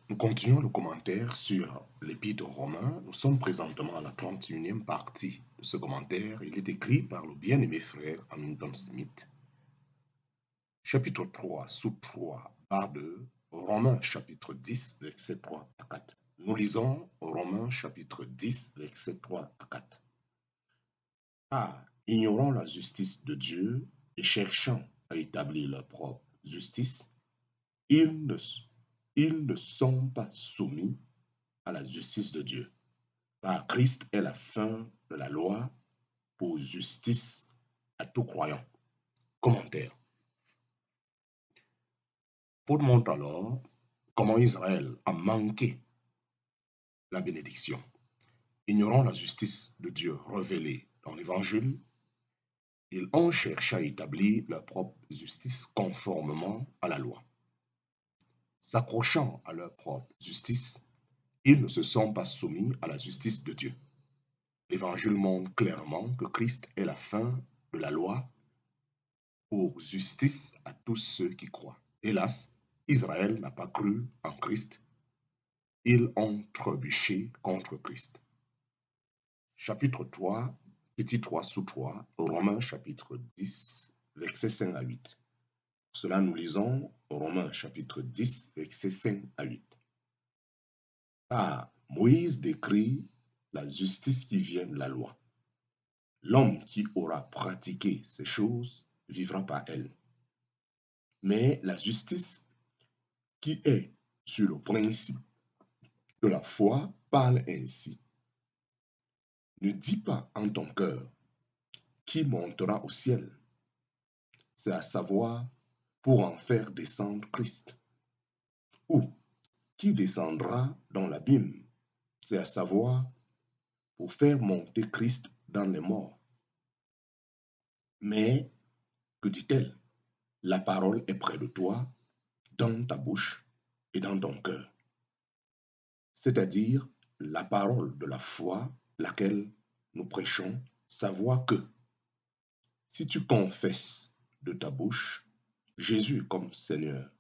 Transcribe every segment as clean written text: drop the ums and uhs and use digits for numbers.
Nous continuons le commentaire sur l'Épître aux Romains. Nous sommes présentement à la 31e partie de ce commentaire. Il est écrit par le bien-aimé frère Hamilton Smith. Chapitre 3, sous 3, part 2, Romains chapitre 10, versets 3 à 4. Nous lisons Romains chapitre 10, versets 3 à 4. Ah, ignorant la justice de Dieu et cherchant à établir leur propre justice, ils ne sont pas soumis à la justice de Dieu. Car Christ est la fin de la loi pour justice à tout croyant. Commentaire. Paul montre alors comment Israël a manqué la bénédiction. Ignorant la justice de Dieu révélée dans l'Évangile, ils ont cherché à établir leur propre justice conformément à la loi. S'accrochant à leur propre justice, ils ne se sont pas soumis à la justice de Dieu. L'Évangile montre clairement que Christ est la fin de la loi pour justice à tous ceux qui croient. Hélas, Israël n'a pas cru en Christ. Ils ont trébuché contre Christ. Chapitre 3, petit 3 sous 3, Romains chapitre 10, versets 5 à 8. Pour cela, nous lisons Romains chapitre 10, versets 5 à 8. Car Moïse décrit la justice qui vient de la loi. L'homme qui aura pratiqué ces choses vivra par elles. Mais la justice qui est sur le principe de la foi parle ainsi. Ne dis pas en ton cœur qui montera au ciel, c'est à savoir pour en faire descendre Christ, ou qui descendra dans l'abîme, c'est à savoir pour faire monter Christ dans les morts. Mais, que dit-elle? La parole est près de toi, dans ta bouche et dans ton cœur. C'est-à-dire la parole de la foi, laquelle nous prêchons, savoir que si tu confesses de ta bouche Jésus comme Seigneur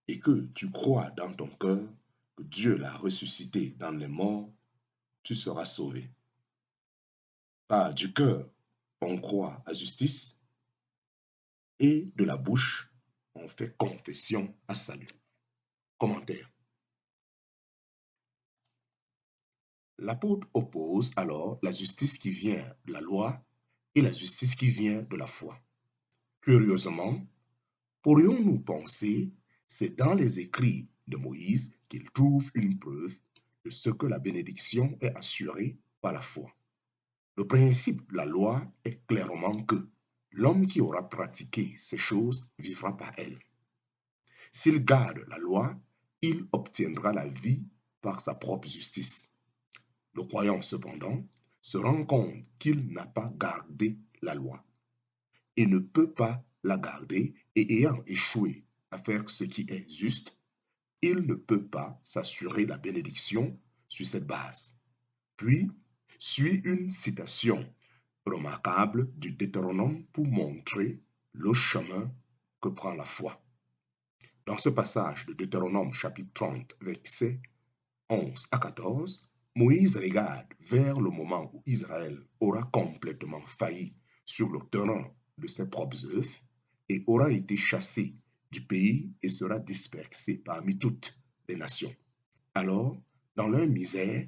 et que tu crois dans ton cœur que Dieu l'a ressuscité dans les morts, tu seras sauvé. Car du cœur, on croit à justice et de la bouche, on fait confession à salut. Commentaire. L'apôtre oppose alors la justice qui vient de la loi et la justice qui vient de la foi. Curieusement, pourrions-nous penser c'est dans les écrits de Moïse qu'il trouve une preuve de ce que la bénédiction est assurée par la foi. Le principe de la loi est clairement que l'homme qui aura pratiqué ces choses vivra par elles. S'il garde la loi, il obtiendra la vie par sa propre justice. Le croyant, cependant, se rend compte qu'il n'a pas gardé la loi et ne peut pas la garder, et ayant échoué à faire ce qui est juste, il ne peut pas s'assurer la bénédiction sur cette base. Puis, suit une citation remarquable du Deutéronome pour montrer le chemin que prend la foi. Dans ce passage de Deutéronome chapitre 30, versets 11 à 14, Moïse regarde vers le moment où Israël aura complètement failli sur le terrain de ses propres œuvres et aura été chassé du pays et sera dispersé parmi toutes les nations. Alors, dans leur misère,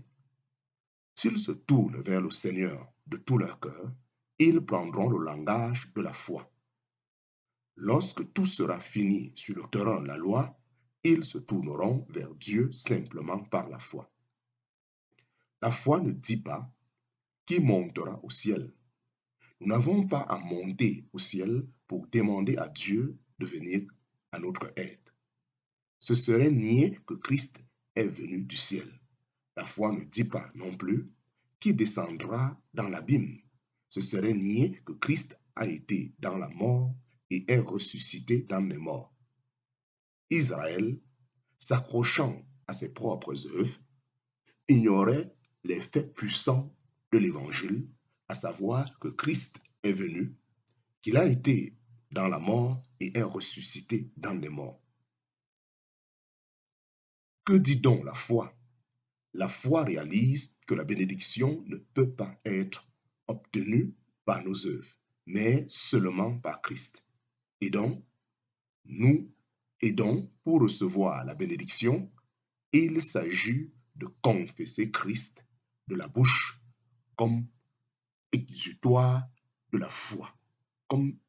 s'ils se tournent vers le Seigneur de tout leur cœur, ils prendront le langage de la foi. Lorsque tout sera fini sur le terrain de la loi, ils se tourneront vers Dieu simplement par la foi. La foi ne dit pas qui montera au ciel. Nous n'avons pas à monter au ciel pour demander à Dieu de venir à notre aide. Ce serait nier que Christ est venu du ciel. La foi ne dit pas non plus qui descendra dans l'abîme. Ce serait nier que Christ a été dans la mort et est ressuscité dans les morts. Israël, s'accrochant à ses propres œuvres, ignorait les faits puissants de l'Évangile, à savoir que Christ est venu, qu'il a été dans la mort et est ressuscité dans les morts. Que dit donc la foi? La foi réalise que la bénédiction ne peut pas être obtenue par nos œuvres, mais seulement par Christ. Et donc, nous aidons pour recevoir la bénédiction, il s'agit de confesser Christ de la bouche comme exutoire de la foi, comme,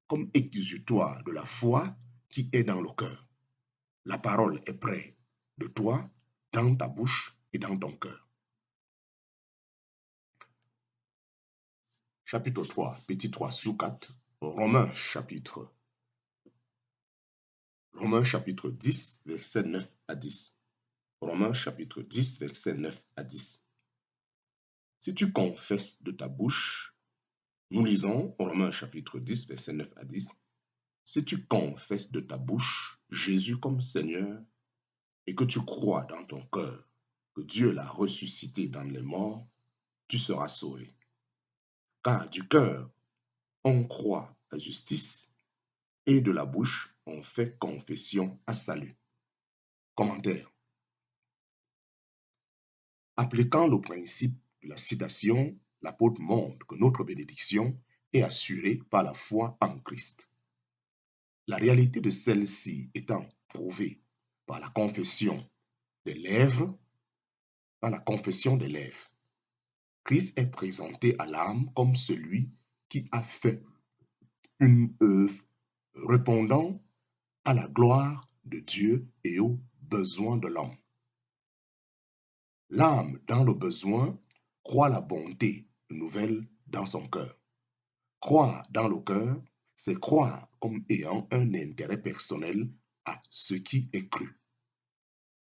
comme exutoire de la foi qui est dans le cœur. La parole est près de toi, dans ta bouche et dans ton cœur. Chapitre 3, petit 3 sous 4, Romains chapitre 10, verset 9 à 10. Romains chapitre 10, verset 9 à 10. Si tu confesses de ta bouche, nous lisons Romains chapitre 10, verset 9 à 10. Si tu confesses de ta bouche Jésus comme Seigneur et que tu crois dans ton cœur que Dieu l'a ressuscité dans les morts, tu seras sauvé. Car du cœur, on croit à justice et de la bouche, on fait confession à salut. Commentaire. Appliquant le principe de la citation, l'apôtre montre que notre bénédiction est assurée par la foi en Christ. La réalité de celle-ci étant prouvée par la confession des lèvres, Christ est présenté à l'âme comme celui qui a fait une œuvre répondant à la gloire de Dieu et aux besoins de l'homme. L'âme, dans le besoin, croit la bonté nouvelle dans son cœur. Croire dans le cœur, c'est croire comme ayant un intérêt personnel à ce qui est cru.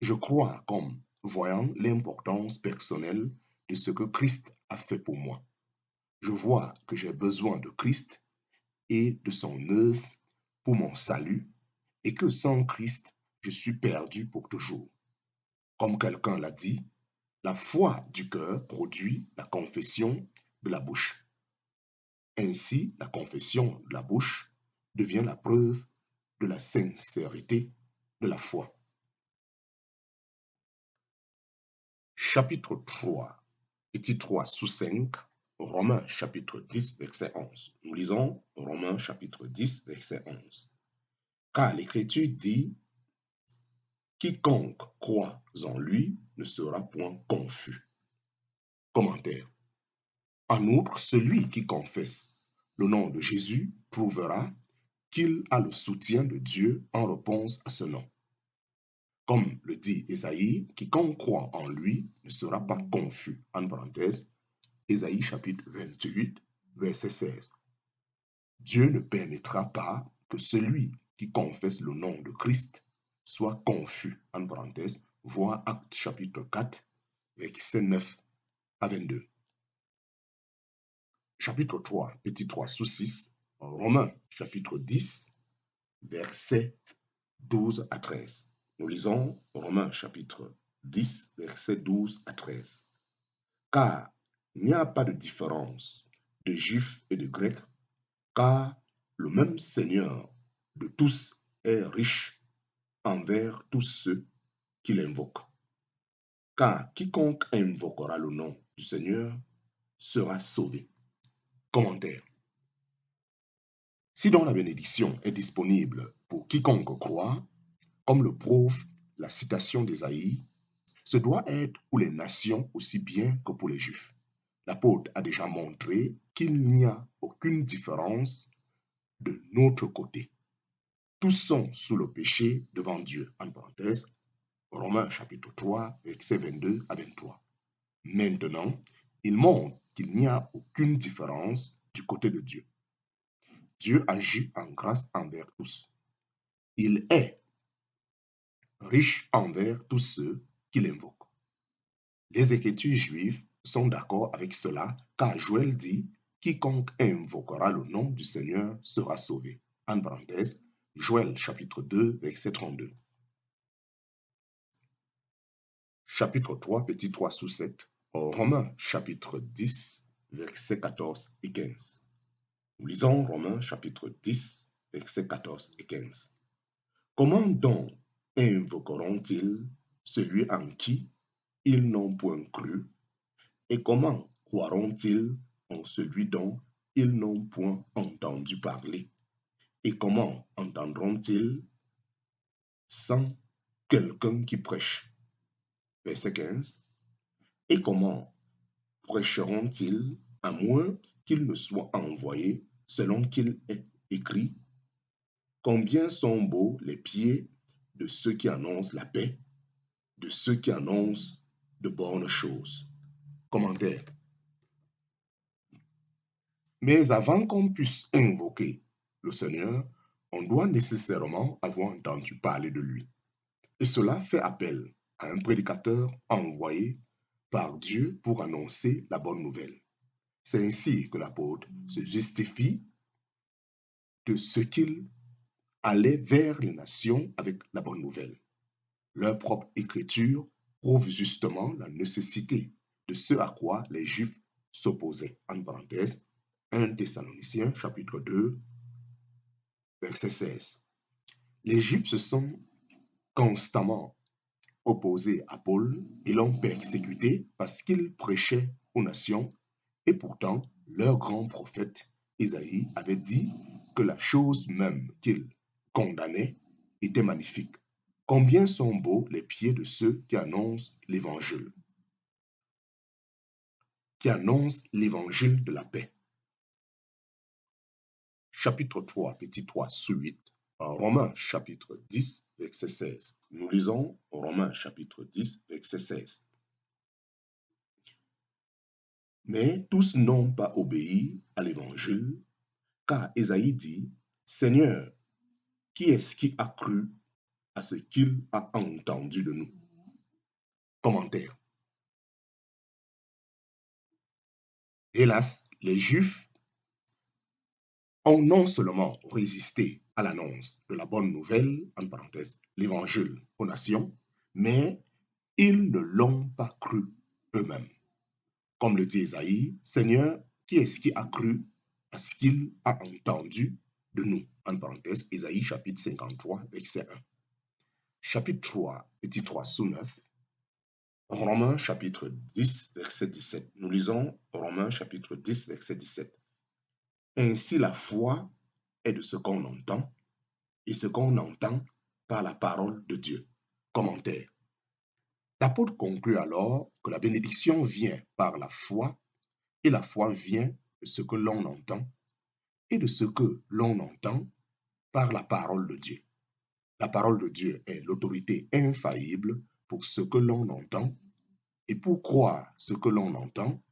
Je crois comme voyant l'importance personnelle de ce que Christ a fait pour moi. Je vois que j'ai besoin de Christ et de son œuvre pour mon salut et que sans Christ, je suis perdu pour toujours. Comme quelqu'un l'a dit, la foi du cœur produit la confession de la bouche. Ainsi, la confession de la bouche devient la preuve de la sincérité de la foi. Chapitre 3, petit 3 sous 5, Romains chapitre 10, verset 11. Nous lisons Romains chapitre 10, verset 11. Car l'Écriture dit, quiconque croit en lui ne sera point confus. Commentaire. En outre, celui qui confesse le nom de Jésus prouvera qu'il a le soutien de Dieu en réponse à ce nom. Comme le dit Ésaïe, quiconque croit en lui ne sera pas confus. En parenthèse, Ésaïe chapitre 28, verset 16. Dieu ne permettra pas que celui qui confesse le nom de Christ soit confus. En parenthèse, voir Actes chapitre 4, verset 9 à 22. Chapitre 3, petit 3 sous 6, Romains chapitre 10, verset 12 à 13. Nous lisons Romains chapitre 10, verset 12 à 13. Car il n'y a pas de différence de juifs et de grecs, car le même Seigneur de tous est riche envers tous ceux qui l'invoquent. Car quiconque invoquera le nom du Seigneur sera sauvé. Commentaire. Si donc la bénédiction est disponible pour quiconque croit, comme le prouve la citation d'Ésaïe, ce doit être pour les nations aussi bien que pour les Juifs. L'apôtre a déjà montré qu'il n'y a aucune différence de notre côté. Tous sont sous le péché devant Dieu. En parenthèse, Romains chapitre 3, versets 22 à 23. Maintenant, il montre qu'il n'y a aucune différence du côté de Dieu. Dieu agit en grâce envers tous. Il est riche envers tous ceux qui l'invoquent. Les Écritures juives sont d'accord avec cela, car Joël dit « Quiconque invoquera le nom du Seigneur sera sauvé ». En parenthèse, Joël chapitre 2, verset 32. Chapitre 3, petit 3 sous 7, Romains chapitre 10, versets 14 et 15. Nous lisons Romains chapitre 10, versets 14 et 15. Comment donc invoqueront-ils celui en qui ils n'ont point cru, et comment croiront-ils en celui dont ils n'ont point entendu parler? Et comment entendront-ils sans quelqu'un qui prêche? Verset 15. Et comment prêcheront-ils à moins qu'ils ne soient envoyés selon qu'il est écrit? Combien sont beaux les pieds de ceux qui annoncent la paix, de ceux qui annoncent de bonnes choses. Commentaire. Mais avant qu'on puisse invoquer le Seigneur, on doit nécessairement avoir entendu parler de lui. Et cela fait appel à un prédicateur envoyé par Dieu pour annoncer la bonne nouvelle. C'est ainsi que l'apôtre se justifie de ce qu'il allait vers les nations avec la bonne nouvelle. Leur propre écriture prouve justement la nécessité de ce à quoi les Juifs s'opposaient. En parenthèse, 1 Thessaloniciens chapitre 2, verset 16. Les Juifs se sont constamment opposés à Paul et l'ont persécuté parce qu'il prêchait aux nations, et pourtant leur grand prophète Isaïe avait dit que la chose même qu'il condamnait était magnifique. Combien sont beaux les pieds de ceux qui annoncent l'évangile de la paix. Chapitre 3, petit 3 sous 8. Romains chapitre 10, verset 16. Nous lisons Romains chapitre 10, verset 16. Mais tous n'ont pas obéi à l'évangile, car Ésaïe dit, Seigneur, qui est-ce qui a cru à ce qu'il a entendu de nous? Commentaire. Hélas, les Juifs ont non seulement résisté à l'annonce de la bonne nouvelle, en parenthèse, l'évangile aux nations, mais ils ne l'ont pas cru eux-mêmes. Comme le dit Ésaïe, Seigneur, qui est-ce qui a cru à ce qu'il a entendu de nous? En parenthèse, Ésaïe chapitre 53, verset 1. Chapitre 3, petit 3 sous 9. Romains chapitre 10, verset 17. Nous lisons Romains chapitre 10, verset 17. Ainsi la foi est de ce qu'on entend, et ce qu'on entend par la parole de Dieu. Commentaire. L'apôtre conclut alors que la bénédiction vient par la foi, et la foi vient de ce que l'on entend, et de ce que l'on entend par la parole de Dieu. La parole de Dieu est l'autorité infaillible pour ce que l'on entend, et pour croire ce que l'on entend,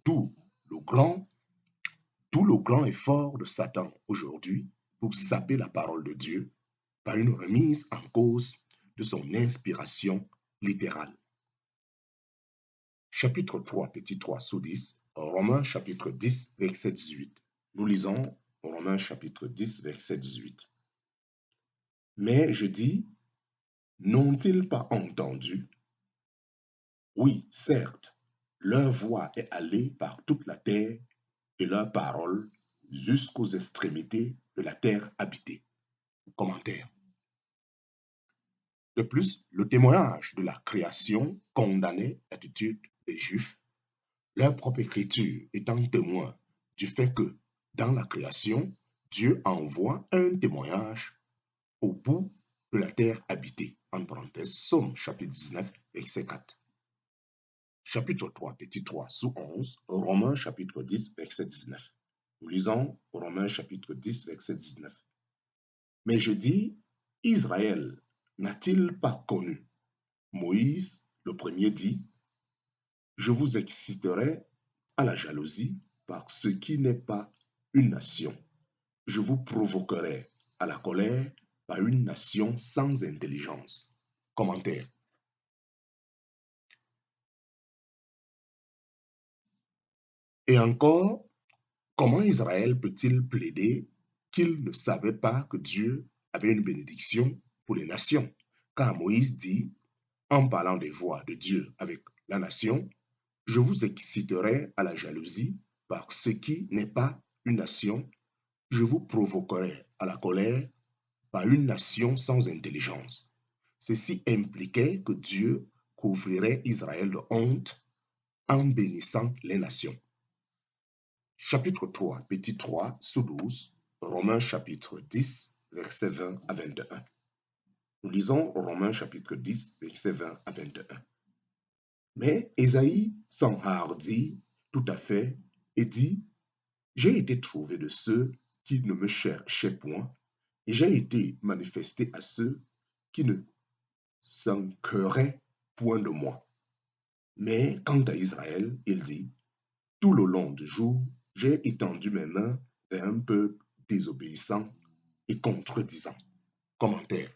d'où le grand effort de Satan aujourd'hui pour saper la parole de Dieu par une remise en cause de son inspiration littérale. Chapitre 3, petit 3 sous 10, Romains chapitre 10, verset 18. Nous lisons Romains chapitre 10, verset 18. Mais je dis, n'ont-ils pas entendu? Oui, certes, leur voix est allée par toute la terre et leur parole jusqu'aux extrémités de la terre habitée. Commentaire. De plus, le témoignage de la création condamnait l'attitude des Juifs, leur propre écriture étant témoin du fait que, dans la création, Dieu envoie un témoignage au bout de la terre habitée. En parenthèse, Somme chapitre 19, verset 4. Chapitre 3, petit 3, sous 11, Romains chapitre 10, verset 19. Nous lisons Romains chapitre 10, verset 19. Mais je dis, Israël n'a-t-il pas connu? Moïse, le premier, dit, je vous exciterai à la jalousie par ce qui n'est pas une nation. Je vous provoquerai à la colère par une nation sans intelligence. Commentaire. Et encore, comment Israël peut-il plaider qu'il ne savait pas que Dieu avait une bénédiction pour les nations? Car Moïse dit, en parlant des voies de Dieu avec la nation, je vous exciterai à la jalousie par ce qui n'est pas une nation, je vous provoquerai à la colère par une nation sans intelligence. Ceci impliquait que Dieu couvrirait Israël de honte en bénissant les nations. Chapitre 3, petit 3, sous 12, Romains chapitre 10, versets 20 à 21. Nous lisons Romains chapitre 10, versets 20 à 21. Mais Ésaïe s'enhardit tout à fait et dit, j'ai été trouvé de ceux qui ne me cherchaient point, et j'ai été manifesté à ceux qui ne s'enqueraient point de moi. Mais quant à Israël, il dit, tout le long du jour, j'ai étendu mes mains vers un peuple désobéissant et contredisant. Commentaire.